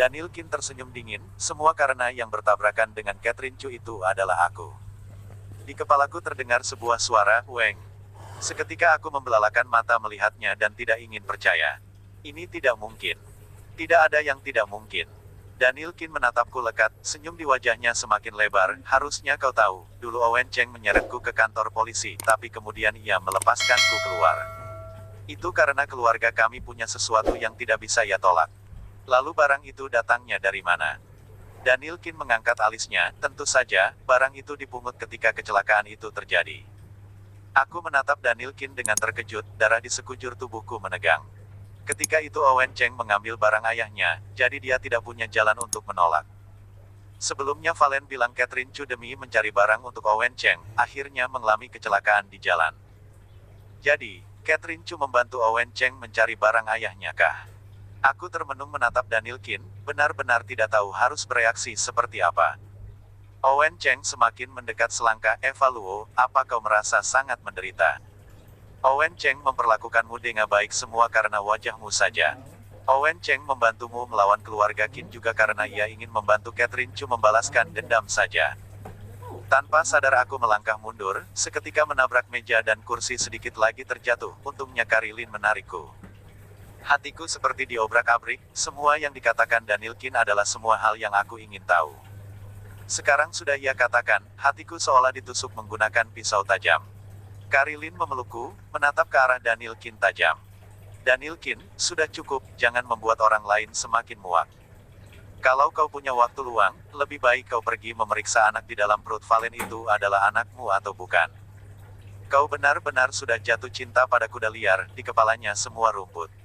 Daniel Qin tersenyum dingin, semua karena yang bertabrakan dengan Catherine Chu itu adalah aku. Di kepalaku terdengar sebuah suara, Weng. Seketika aku membelalakan mata melihatnya dan tidak ingin percaya. Ini tidak mungkin. Tidak ada yang tidak mungkin. Daniel Qin menatapku lekat, senyum di wajahnya semakin lebar. Harusnya kau tahu, dulu Owen Cheng menyeretku ke kantor polisi, tapi kemudian ia melepaskanku keluar. Itu karena keluarga kami punya sesuatu yang tidak bisa ia tolak. Lalu barang itu datangnya dari mana? Daniel Qin mengangkat alisnya, tentu saja, barang itu dipungut ketika kecelakaan itu terjadi. Aku menatap Daniel Qin dengan terkejut, darah di sekujur tubuhku menegang. Ketika itu Owen Cheng mengambil barang ayahnya, jadi dia tidak punya jalan untuk menolak. Sebelumnya Valen bilang Catherine Chu demi mencari barang untuk Owen Cheng, akhirnya mengalami kecelakaan di jalan. Jadi, Catherine Chu membantu Owen Cheng mencari barang ayahnya kah? Aku termenung menatap Daniel Qin, benar-benar tidak tahu harus bereaksi seperti apa. Owen Cheng semakin mendekat selangkah, Eva Luo, apa kau merasa sangat menderita? Owen Cheng memperlakukanmu dengan baik semua karena wajahmu saja. Owen Cheng membantumu melawan keluarga Qin juga karena ia ingin membantu Catherine Chu membalaskan dendam saja. Tanpa sadar aku melangkah mundur, seketika menabrak meja dan kursi sedikit lagi terjatuh, untungnya Karilin menarikku. Hatiku seperti diobrak-abrik, semua yang dikatakan Daniel Qin adalah semua hal yang aku ingin tahu. Sekarang sudah ia katakan, hatiku seolah ditusuk menggunakan pisau tajam. Karilin memelukku, menatap ke arah Daniel Qin tajam. Daniel Qin, sudah cukup, jangan membuat orang lain semakin muak. Kalau kau punya waktu luang, lebih baik kau pergi memeriksa anak di dalam perut Valen itu adalah anakmu atau bukan. Kau benar-benar sudah jatuh cinta pada kuda liar, di kepalanya semua rumput.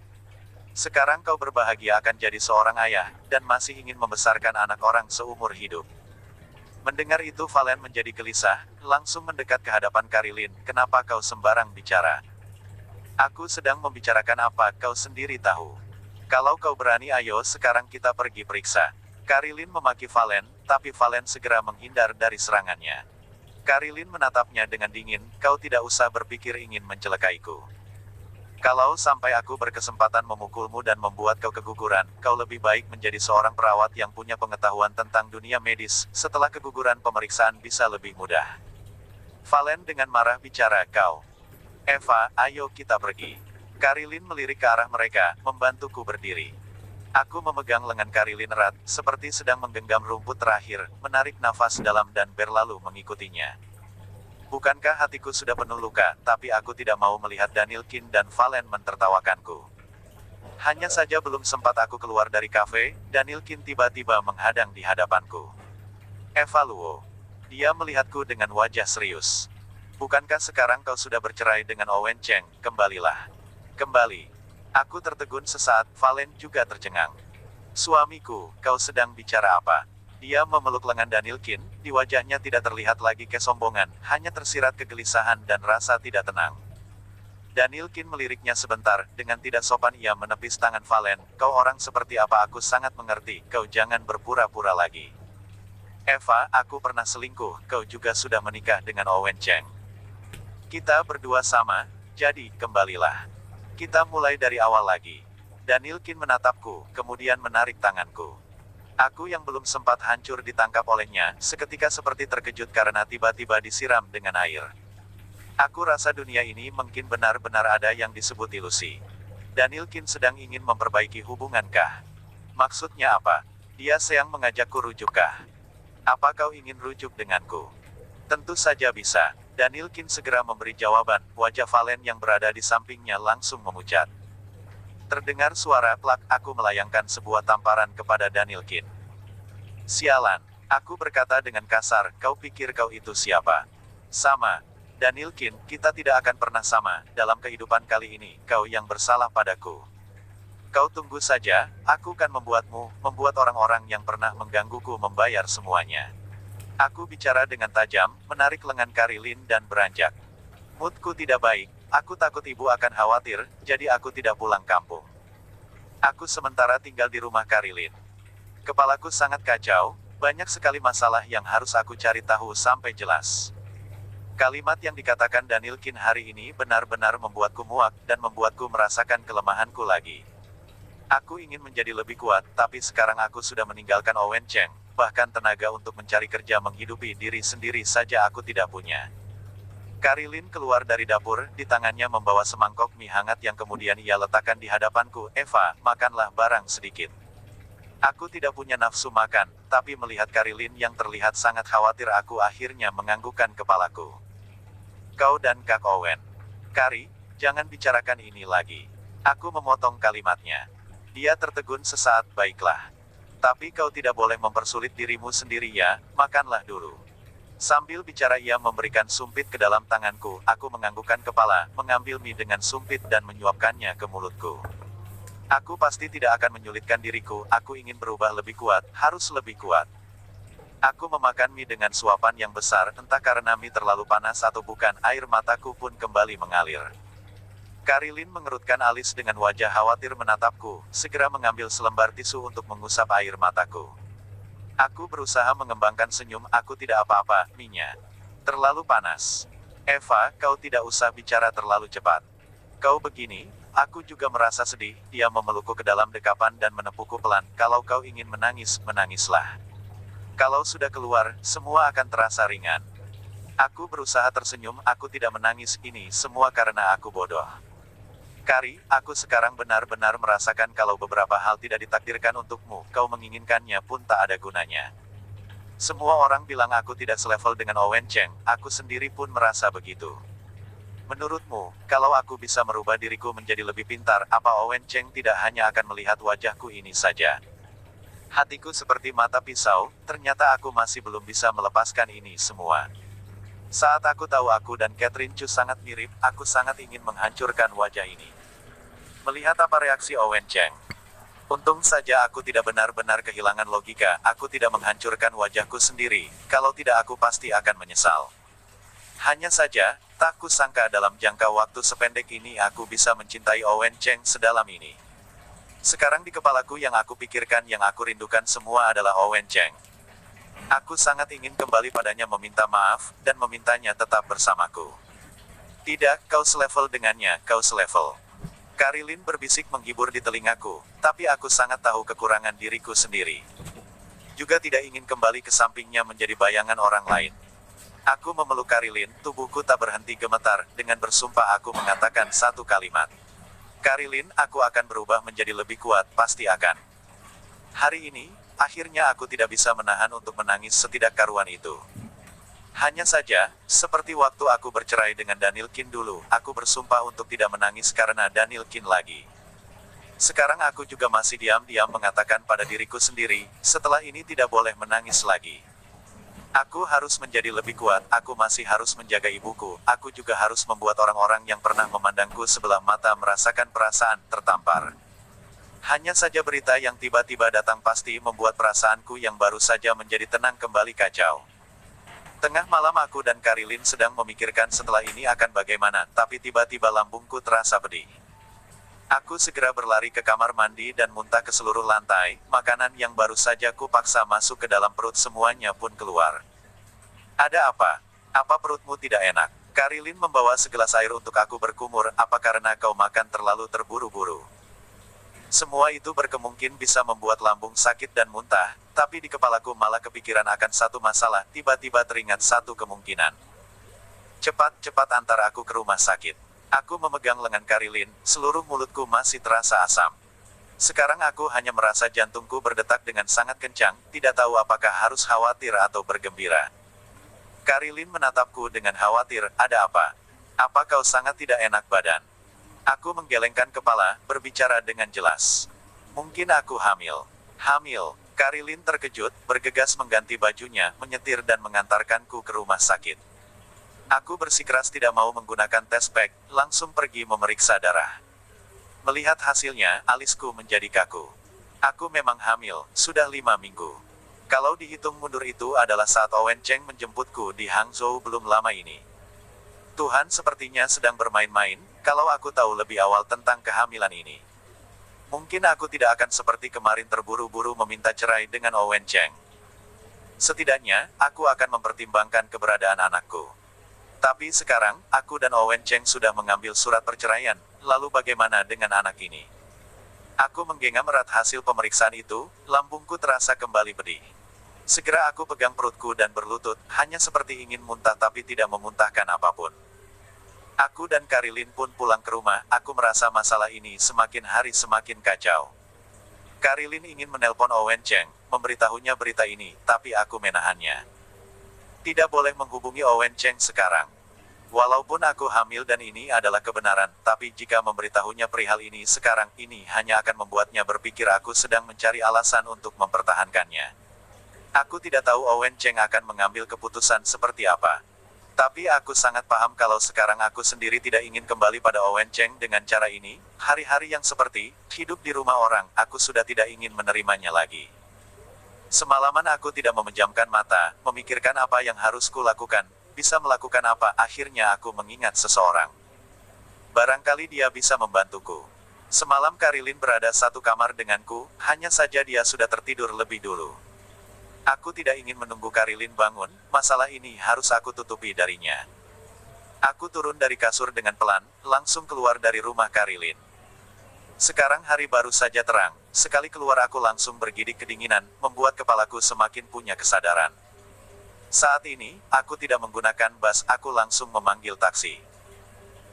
Sekarang kau berbahagia akan jadi seorang ayah, dan masih ingin membesarkan anak orang seumur hidup. Mendengar itu Valen menjadi gelisah, langsung mendekat ke hadapan Karilin, kenapa kau sembarang bicara? Aku sedang membicarakan apa, kau sendiri tahu. Kalau kau berani ayo sekarang kita pergi periksa. Karilin memaki Valen, tapi Valen segera menghindar dari serangannya. Karilin menatapnya dengan dingin, kau tidak usah berpikir ingin mencelakaiku. Kalau sampai aku berkesempatan memukulmu dan membuat kau keguguran, kau lebih baik menjadi seorang perawat yang punya pengetahuan tentang dunia medis, setelah keguguran pemeriksaan bisa lebih mudah. Valen dengan marah bicara, kau. Eva, ayo kita pergi. Karilin melirik ke arah mereka, membantuku berdiri. Aku memegang lengan Karilin erat, seperti sedang menggenggam rumput terakhir, menarik nafas dalam dan berlalu mengikutinya. Bukankah hatiku sudah penuh luka, tapi aku tidak mau melihat Daniel Qin dan Valen mentertawakanku. Hanya saja belum sempat aku keluar dari kafe, Daniel Qin tiba-tiba menghadang di hadapanku. Eva Luo. Dia melihatku dengan wajah serius. Bukankah sekarang kau sudah bercerai dengan Owen Cheng, kembalilah. Kembali. Aku tertegun sesaat, Valen juga tercengang. Suamiku, kau sedang bicara apa? Dia memeluk lengan Daniel Qin, di wajahnya tidak terlihat lagi kesombongan, hanya tersirat kegelisahan dan rasa tidak tenang. Daniel Qin meliriknya sebentar, dengan tidak sopan ia menepis tangan Valen, kau orang seperti apa aku sangat mengerti, kau jangan berpura-pura lagi. Eva, aku pernah selingkuh, kau juga sudah menikah dengan Owen Cheng. Kita berdua sama, jadi, kembalilah. Kita mulai dari awal lagi. Daniel Qin menatapku, kemudian menarik tanganku. Aku yang belum sempat hancur ditangkap olehnya, seketika seperti terkejut karena tiba-tiba disiram dengan air. Aku rasa dunia ini mungkin benar-benar ada yang disebut ilusi. Daniel Qin sedang ingin memperbaiki hubungankah? Maksudnya apa? Dia sedang mengajakku rujukkah? Apa kau ingin rujuk denganku? Tentu saja bisa. Daniel Qin segera memberi jawaban, wajah Valen yang berada di sampingnya langsung memucat. Terdengar suara plak, aku melayangkan sebuah tamparan kepada Daniel Qin. Sialan, aku berkata dengan kasar, kau pikir kau itu siapa? Sama. Daniel Qin, kita tidak akan pernah sama, dalam kehidupan kali ini, kau yang bersalah padaku. Kau tunggu saja, aku akan membuat orang-orang yang pernah menggangguku membayar semuanya. Aku bicara dengan tajam, menarik lengan Karilin dan beranjak. Moodku tidak baik. Aku takut ibu akan khawatir, jadi aku tidak pulang kampung. Aku sementara tinggal di rumah Karilin. Kepalaku sangat kacau, banyak sekali masalah yang harus aku cari tahu sampai jelas. Kalimat yang dikatakan Daniel Qin hari ini benar-benar membuatku muak, dan membuatku merasakan kelemahanku lagi. Aku ingin menjadi lebih kuat, tapi sekarang aku sudah meninggalkan Owen Cheng. Bahkan tenaga untuk mencari kerja menghidupi diri sendiri saja aku tidak punya. Karilin keluar dari dapur, di tangannya membawa semangkok mie hangat yang kemudian ia letakkan di hadapanku. Eva, makanlah barang sedikit. Aku tidak punya nafsu makan, tapi melihat Karilin yang terlihat sangat khawatir aku akhirnya menganggukkan kepalaku. Kau dan Kak Owen. Kari, jangan bicarakan ini lagi. Aku memotong kalimatnya. Dia tertegun sesaat, baiklah. Tapi kau tidak boleh mempersulit dirimu sendiri ya, makanlah dulu. Sambil bicara ia memberikan sumpit ke dalam tanganku, aku menganggukkan kepala, mengambil mie dengan sumpit dan menyuapkannya ke mulutku. Aku pasti tidak akan menyulitkan diriku, aku ingin berubah lebih kuat, harus lebih kuat. Aku memakan mie dengan suapan yang besar, entah karena mie terlalu panas atau bukan, air mataku pun kembali mengalir. Karilin mengerutkan alis dengan wajah khawatir menatapku, segera mengambil selembar tisu untuk mengusap air mataku. Aku berusaha mengembangkan senyum, aku tidak apa-apa, mie-nya terlalu panas. Eva, kau tidak usah bicara terlalu cepat. Kau begini, aku juga merasa sedih, dia memelukku ke dalam dekapan dan menepukku pelan, kalau kau ingin menangis, menangislah. Kalau sudah keluar, semua akan terasa ringan. Aku berusaha tersenyum, aku tidak menangis, ini semua karena aku bodoh. Kari, aku sekarang benar-benar merasakan kalau beberapa hal tidak ditakdirkan untukmu, kau menginginkannya pun tak ada gunanya. Semua orang bilang aku tidak selevel dengan Owen Cheng, aku sendiri pun merasa begitu. Menurutmu, kalau aku bisa merubah diriku menjadi lebih pintar, apa Owen Cheng tidak hanya akan melihat wajahku ini saja? Hatiku seperti mata pisau, ternyata aku masih belum bisa melepaskan ini semua. Saat aku tahu aku dan Catherine Chu sangat mirip, aku sangat ingin menghancurkan wajah ini. Melihat apa reaksi Owen Cheng. Untung saja aku tidak benar-benar kehilangan logika, aku tidak menghancurkan wajahku sendiri, kalau tidak aku pasti akan menyesal. Hanya saja, tak kusangka dalam jangka waktu sependek ini aku bisa mencintai Owen Cheng sedalam ini. Sekarang di kepalaku yang aku pikirkan yang aku rindukan semua adalah Owen Cheng. Aku sangat ingin kembali padanya meminta maaf, dan memintanya tetap bersamaku. Tidak, kau selevel dengannya, kau selevel. Karilin berbisik menghibur di telingaku, tapi aku sangat tahu kekurangan diriku sendiri. Juga tidak ingin kembali ke sampingnya menjadi bayangan orang lain. Aku memeluk Karilin, tubuhku tak berhenti gemetar, dengan bersumpah aku mengatakan satu kalimat. Karilin, aku akan berubah menjadi lebih kuat, pasti akan. Hari ini, akhirnya aku tidak bisa menahan untuk menangis setidak karuan itu. Hanya saja, seperti waktu aku bercerai dengan Daniel Qin dulu, aku bersumpah untuk tidak menangis karena Daniel Qin lagi. Sekarang aku juga masih diam-diam mengatakan pada diriku sendiri, setelah ini tidak boleh menangis lagi. Aku harus menjadi lebih kuat, aku masih harus menjaga ibuku, aku juga harus membuat orang-orang yang pernah memandangku sebelah mata merasakan perasaan tertampar. Hanya saja berita yang tiba-tiba datang pasti membuat perasaanku yang baru saja menjadi tenang kembali kacau. Tengah malam aku dan Karilin sedang memikirkan setelah ini akan bagaimana, tapi tiba-tiba lambungku terasa pedih. Aku segera berlari ke kamar mandi dan muntah ke seluruh lantai, makanan yang baru saja ku paksa masuk ke dalam perut semuanya pun keluar. Ada apa? Apa perutmu tidak enak? Karilin membawa segelas air untuk aku berkumur, apa karena kau makan terlalu terburu-buru? Semua itu berkemungkinan bisa membuat lambung sakit dan muntah, tapi di kepalaku malah kepikiran akan satu masalah, tiba-tiba teringat satu kemungkinan. Cepat-cepat antar aku ke rumah sakit. Aku memegang lengan Karilin, seluruh mulutku masih terasa asam. Sekarang aku hanya merasa jantungku berdetak dengan sangat kencang, tidak tahu apakah harus khawatir atau bergembira. Karilin menatapku dengan khawatir, ada apa? Apa kau sangat tidak enak badan? Aku menggelengkan kepala, berbicara dengan jelas. Mungkin aku hamil. Hamil. Karilin terkejut, bergegas mengganti bajunya, menyetir dan mengantarkanku ke rumah sakit. Aku bersikeras tidak mau menggunakan tes pack, langsung pergi memeriksa darah. Melihat hasilnya, alisku menjadi kaku. Aku memang hamil, sudah 5 minggu. Kalau dihitung mundur itu adalah saat Owen Cheng menjemputku di Hangzhou belum lama ini. Tuhan sepertinya sedang bermain-main, kalau aku tahu lebih awal tentang kehamilan ini. Mungkin aku tidak akan seperti kemarin terburu-buru meminta cerai dengan Owen Cheng. Setidaknya, aku akan mempertimbangkan keberadaan anakku. Tapi sekarang, aku dan Owen Cheng sudah mengambil surat perceraian, lalu bagaimana dengan anak ini? Aku menggenggam erat hasil pemeriksaan itu, lambungku terasa kembali pedih. Segera aku pegang perutku dan berlutut, hanya seperti ingin muntah tapi tidak memuntahkan apapun. Aku dan Karilin pun pulang ke rumah, aku merasa masalah ini semakin hari semakin kacau. Karilin ingin menelpon Owen Cheng, memberitahunya berita ini, tapi aku menahannya. Tidak boleh menghubungi Owen Cheng sekarang. Walaupun aku hamil dan ini adalah kebenaran, tapi jika memberitahunya perihal ini sekarang, ini hanya akan membuatnya berpikir aku sedang mencari alasan untuk mempertahankannya. Aku tidak tahu Owen Cheng akan mengambil keputusan seperti apa. Tapi aku sangat paham kalau sekarang aku sendiri tidak ingin kembali pada Owen Cheng dengan cara ini, hari-hari yang seperti, hidup di rumah orang, aku sudah tidak ingin menerimanya lagi. Semalaman aku tidak memejamkan mata, memikirkan apa yang harus kulakukan. Bisa melakukan apa, akhirnya aku mengingat seseorang. Barangkali dia bisa membantuku. Semalam Karilin berada satu kamar denganku, hanya saja dia sudah tertidur lebih dulu. Aku tidak ingin menunggu Karilin bangun, masalah ini harus aku tutupi darinya. Aku turun dari kasur dengan pelan, langsung keluar dari rumah Karilin. Sekarang hari baru saja terang, sekali keluar aku langsung bergidik kedinginan, membuat kepalaku semakin punya kesadaran. Saat ini, aku tidak menggunakan bus, aku langsung memanggil taksi.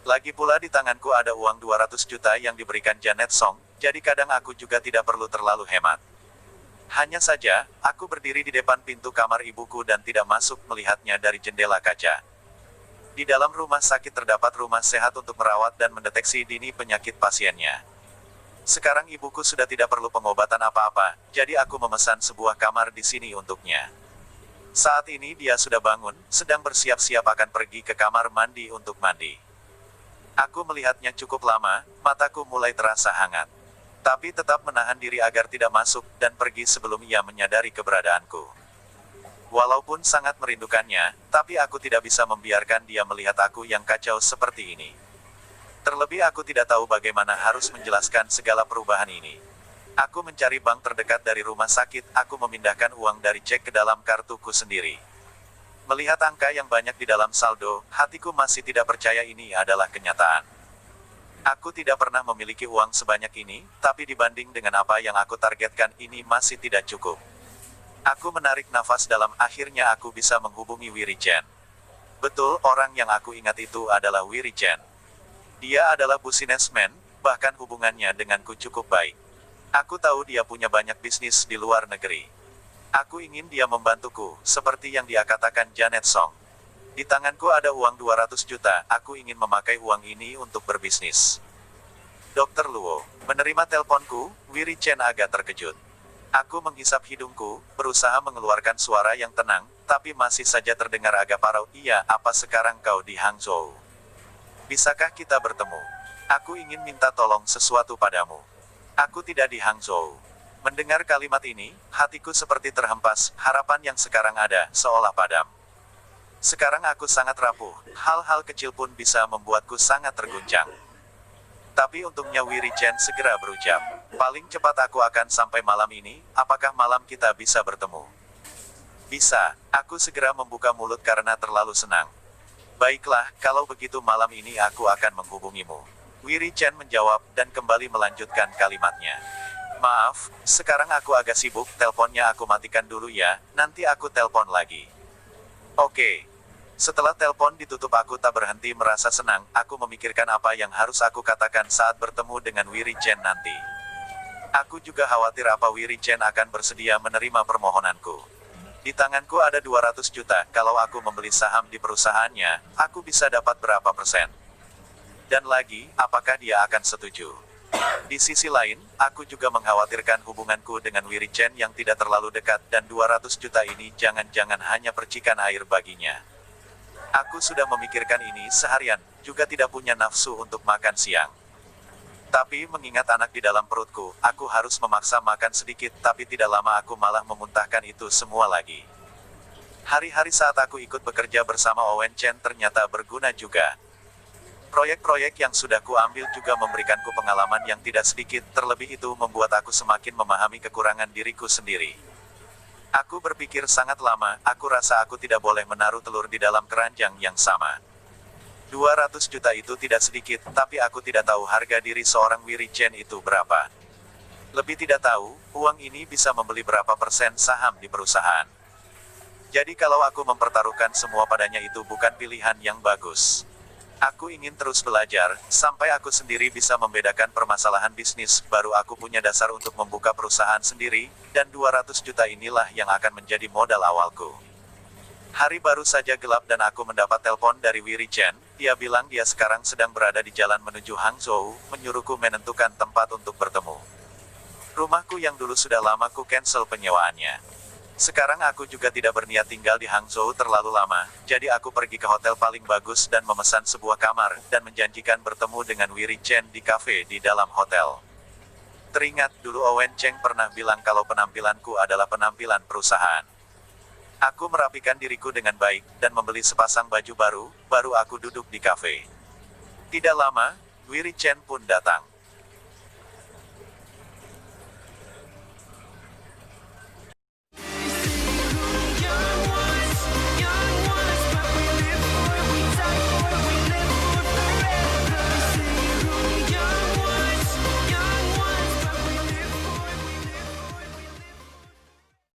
Lagi pula di tanganku ada uang 200 juta yang diberikan Janet Song, jadi kadang aku juga tidak perlu terlalu hemat. Hanya saja, aku berdiri di depan pintu kamar ibuku dan tidak masuk melihatnya dari jendela kaca. Di dalam rumah sakit terdapat rumah sehat untuk merawat dan mendeteksi dini penyakit pasiennya. Sekarang ibuku sudah tidak perlu pengobatan apa-apa, jadi aku memesan sebuah kamar di sini untuknya. Saat ini dia sudah bangun, sedang bersiap-siap akan pergi ke kamar mandi untuk mandi. Aku melihatnya cukup lama, mataku mulai terasa hangat. Tapi tetap menahan diri agar tidak masuk, dan pergi sebelum ia menyadari keberadaanku. Walaupun sangat merindukannya, tapi aku tidak bisa membiarkan dia melihat aku yang kacau seperti ini. Terlebih aku tidak tahu bagaimana harus menjelaskan segala perubahan ini. Aku mencari bank terdekat dari rumah sakit, aku memindahkan uang dari cek ke dalam kartuku sendiri. Melihat angka yang banyak di dalam saldo, hatiku masih tidak percaya ini adalah kenyataan. Aku tidak pernah memiliki uang sebanyak ini, tapi dibanding dengan apa yang aku targetkan, ini masih tidak cukup. Aku menarik nafas dalam, akhirnya aku bisa menghubungi Wiri Chen. Betul, orang yang aku ingat itu adalah Wiri Chen. Dia adalah businessman, bahkan hubungannya denganku cukup baik. Aku tahu dia punya banyak bisnis di luar negeri. Aku ingin dia membantuku, seperti yang dia katakan Janet Song. Di tanganku ada uang 200 juta, aku ingin memakai uang ini untuk berbisnis. Dr. Luo, menerima teleponku, Wiri Chen agak terkejut. Aku menghisap hidungku, berusaha mengeluarkan suara yang tenang, tapi masih saja terdengar agak parau. Iya, apa sekarang kau di Hangzhou? Bisakah kita bertemu? Aku ingin minta tolong sesuatu padamu. Aku tidak di Hangzhou. Mendengar kalimat ini, hatiku seperti terhempas, harapan yang sekarang ada, seolah padam. Sekarang aku sangat rapuh, hal-hal kecil pun bisa membuatku sangat terguncang. Tapi untungnya Wiri Chen segera berucap, paling cepat aku akan sampai malam ini, apakah malam kita bisa bertemu? Bisa, aku segera membuka mulut karena terlalu senang. Baiklah, kalau begitu malam ini aku akan menghubungimu. Wiri Chen menjawab, dan kembali melanjutkan kalimatnya. Maaf, sekarang aku agak sibuk, teleponnya aku matikan dulu ya, nanti aku telepon lagi. Oke. Setelah telepon ditutup aku tak berhenti merasa senang, aku memikirkan apa yang harus aku katakan saat bertemu dengan Wiri Chen nanti. Aku juga khawatir apa Wiri Chen akan bersedia menerima permohonanku. Di tanganku ada 200 juta, kalau aku membeli saham di perusahaannya, aku bisa dapat berapa persen? Dan lagi, apakah dia akan setuju? Di sisi lain, aku juga mengkhawatirkan hubunganku dengan Wiri Chen yang tidak terlalu dekat, dan 200 juta ini jangan-jangan hanya percikan air baginya. Aku sudah memikirkan ini seharian, juga tidak punya nafsu untuk makan siang. Tapi mengingat anak di dalam perutku, aku harus memaksa makan sedikit, tapi tidak lama aku malah memuntahkan itu semua lagi. Hari-hari saat aku ikut bekerja bersama Owen Chen ternyata berguna juga. Proyek-proyek yang sudah kuambil juga memberikanku pengalaman yang tidak sedikit, terlebih itu membuat aku semakin memahami kekurangan diriku sendiri. Aku berpikir sangat lama, aku rasa aku tidak boleh menaruh telur di dalam keranjang yang sama. 200 juta itu tidak sedikit, tapi aku tidak tahu harga diri seorang Wiri Chen itu berapa. Lebih tidak tahu, uang ini bisa membeli berapa persen saham di perusahaan. Jadi kalau aku mempertaruhkan semua padanya itu bukan pilihan yang bagus. Aku ingin terus belajar, sampai aku sendiri bisa membedakan permasalahan bisnis, baru aku punya dasar untuk membuka perusahaan sendiri, dan 200 juta inilah yang akan menjadi modal awalku. Hari baru saja gelap dan aku mendapat telepon dari Wiri Chen. Dia bilang dia sekarang sedang berada di jalan menuju Hangzhou, menyuruhku menentukan tempat untuk bertemu. Rumahku yang dulu sudah lama ku cancel penyewaannya. Sekarang aku juga tidak berniat tinggal di Hangzhou terlalu lama, jadi aku pergi ke hotel paling bagus dan memesan sebuah kamar, dan menjanjikan bertemu dengan Wiri Chen di kafe di dalam hotel. Teringat dulu Owen Cheng pernah bilang kalau penampilanku adalah penampilan perusahaan. Aku merapikan diriku dengan baik, dan membeli sepasang baju baru aku duduk di kafe. Tidak lama, Wiri Chen pun datang.